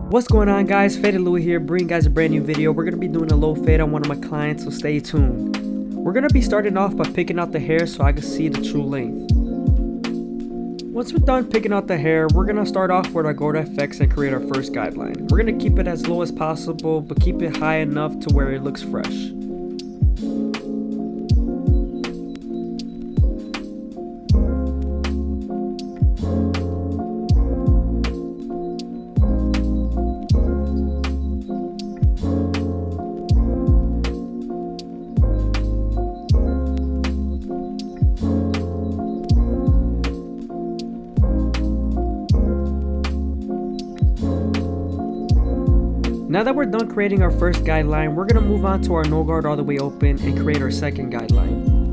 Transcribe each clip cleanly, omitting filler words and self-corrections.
What's going on, guys? FadeitLuie here, bringing you guys a brand new video. We're going to be doing a low fade on one of my clients, so stay tuned. We're going to be starting off by picking out the hair so I can see the true length. Once we're done picking out the hair, we're going to start off with our FX and create our first guideline. We're going to keep it as low as possible, but keep it high enough to where it looks fresh. Now that we're done creating our first guideline, we're going to move on to our no guard all the way open and create our second guideline.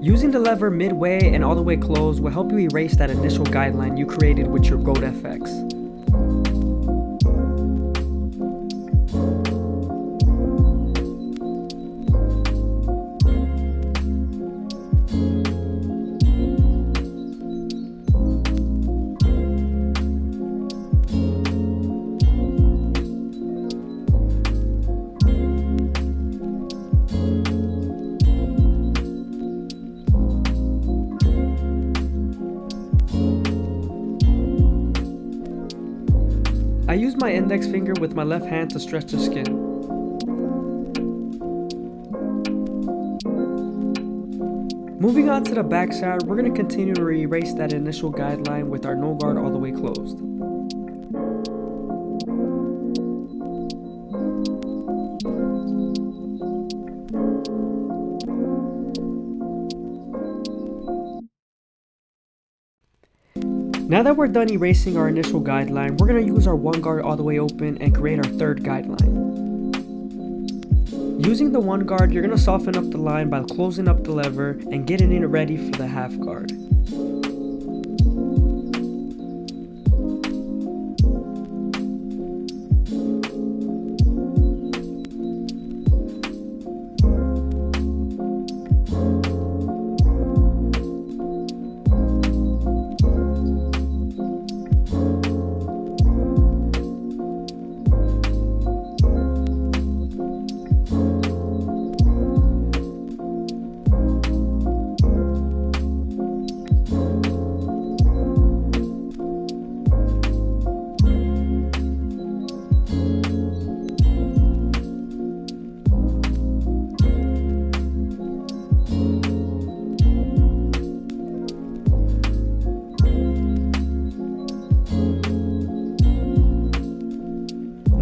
Using the lever midway and all the way closed will help you erase that initial guideline you created with your FX. I use my index finger with my left hand to stretch the skin. Moving on to the back side, we're going to continue to erase that initial guideline with our no guard all the way closed. Now that we're done erasing our initial guideline, we're going to use our one guard all the way open and create our third guideline. Using the one guard, you're going to soften up the line by closing up the lever and getting it ready for the half guard.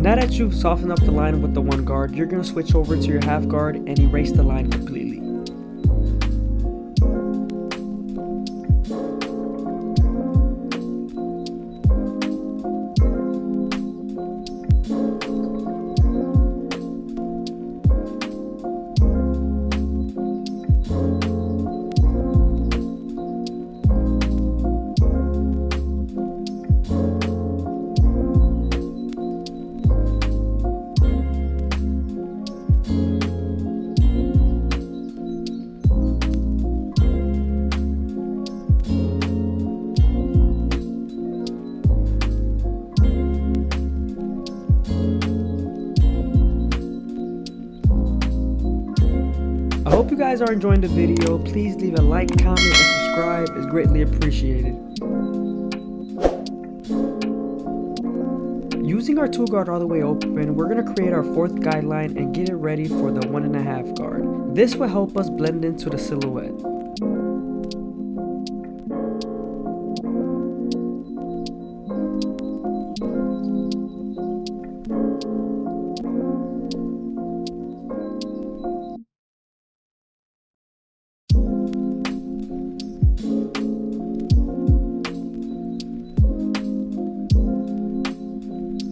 Now that you've softened up the line with the one guard, you're going to switch over to your half guard and erase the line completely. I hope you guys are enjoying the video. Please leave a like, comment, and subscribe. It's greatly appreciated. Using our two guard all the way open, we're going to create our fourth guideline and get it ready for the 1.5 guard. This will help us blend into the silhouette.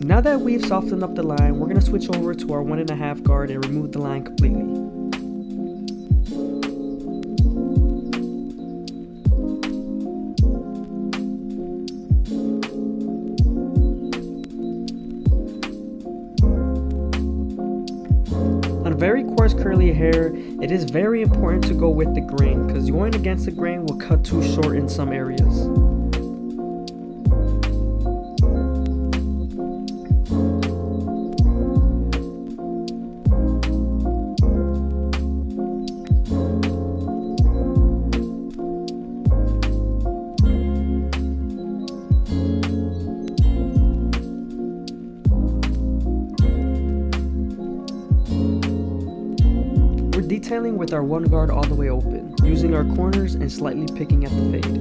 Now that we've softened up the line, we're going to switch over to our 1.5 guard and remove the line completely. On very coarse curly hair, it is very important to go with the grain because going against the grain will cut too short in some areas. Detailing with our 1 guard all the way open, using our corners and slightly picking at the fade.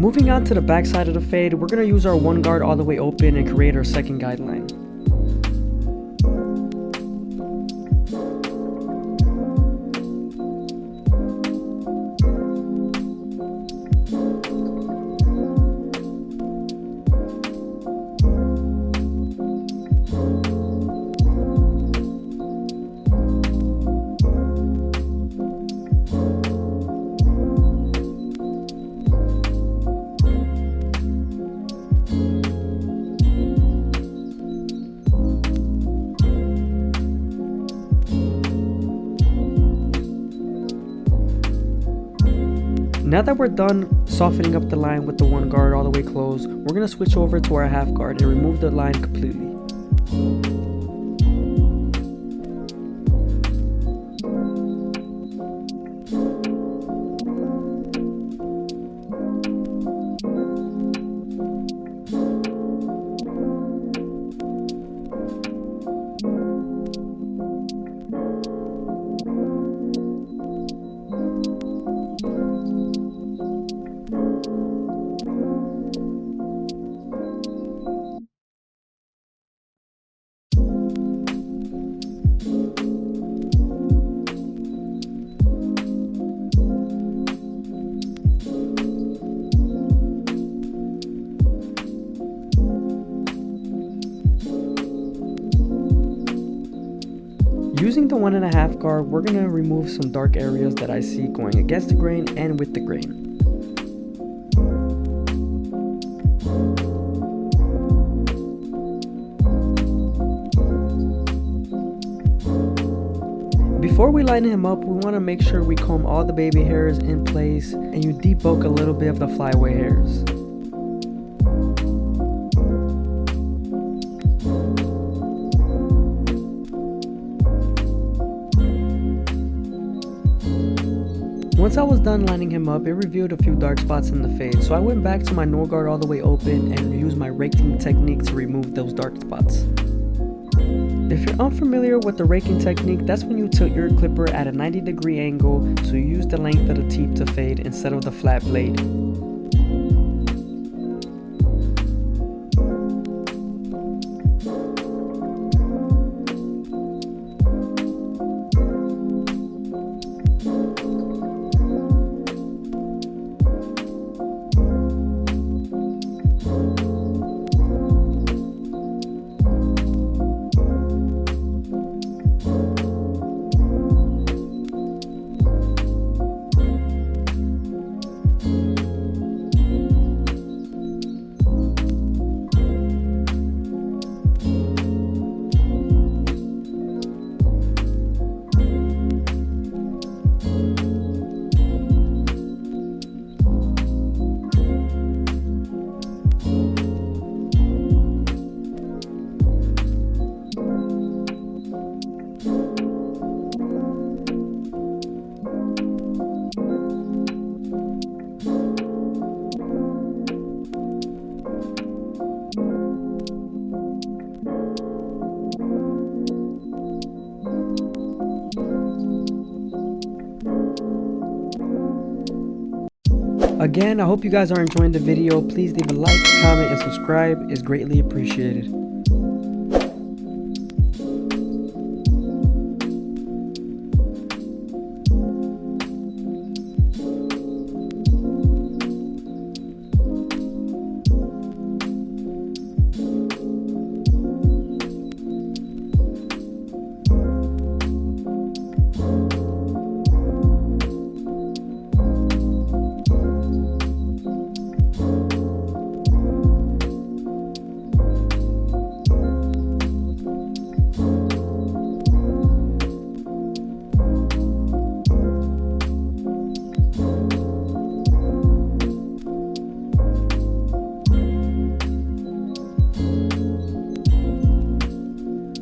Moving on to the back side of the fade, we're going to use our 1 guard all the way open and create our second guideline. Now that we're done softening up the line with the 1 guard all the way closed, we're going to switch over to our half guard and remove the line completely. Using the 1.5 guard, we're going to remove some dark areas that I see going against the grain and with the grain. Before we line him up, we want to make sure we comb all the baby hairs in place and you debulk a little bit of the flyaway hairs. Once I was done lining him up, it revealed a few dark spots in the fade, so I went back to my no guard all the way open and used my raking technique to remove those dark spots. If you're unfamiliar with the raking technique, that's when you tilt your clipper at a 90-degree angle so you use the length of the tip to fade instead of the flat blade. Again, I hope you guys are enjoying the video. Please leave a like, comment, and subscribe. It's greatly appreciated.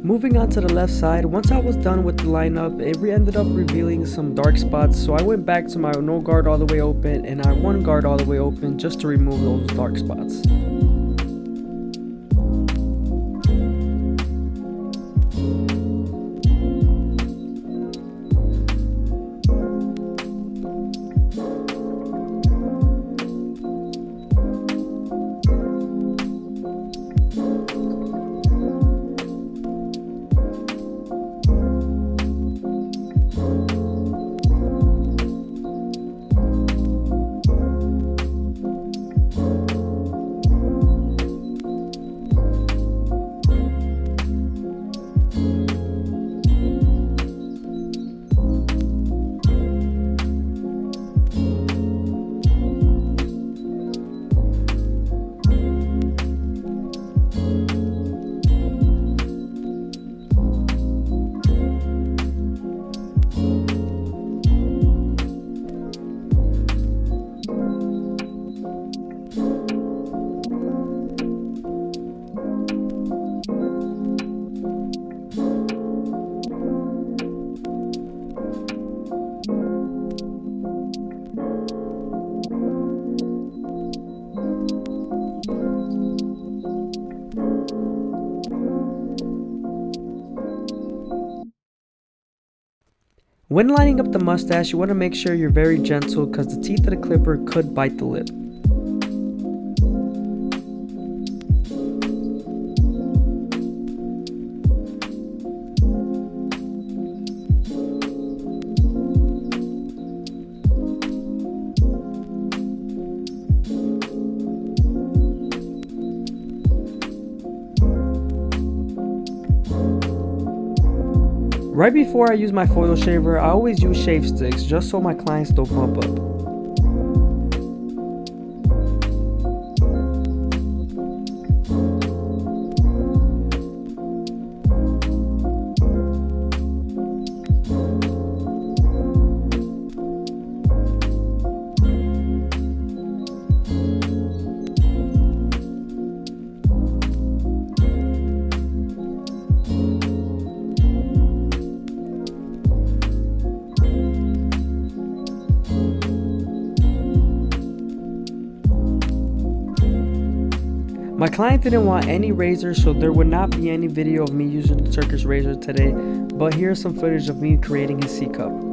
Moving on to the left side, once I was done with the lineup, it ended up revealing some dark spots, so I went back to my no guard all the way open and I one guard all the way open just to remove those dark spots. When lining up the mustache, you want to make sure you're very gentle because the teeth of the clipper could bite the lip. Right before I use my foil shaver, I always use shave sticks just so my clients don't bump up. My client didn't want any razors, so there would not be any video of me using the Turkish razor today, but here's some footage of me creating his C-cup.